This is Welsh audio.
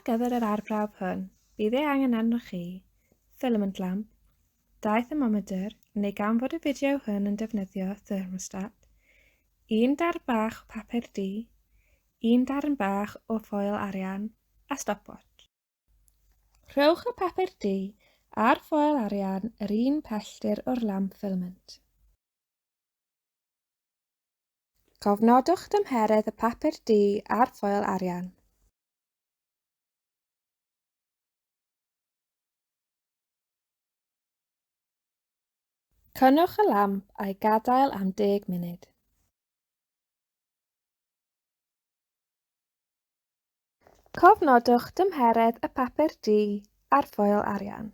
gyfer yr arbrawf hwn, bydd ei angen arnoch chi filament lamp, 2 thermometr neu gan fod y fideo hwn yn defnyddio thermostat, 1 darn bach o papur du, 1 darn bach o ffoil arian a stopwatch. Rhowch y papur du a'r ffoil arian yr un pellter o'r lamp filament. Cofnodwch dymheredd y papur du a'r ffoil arian. Cynnwch y lamp a'i gadael am 10 munud. Cofnodwch dymheredd y papur du a'r ffoil arian.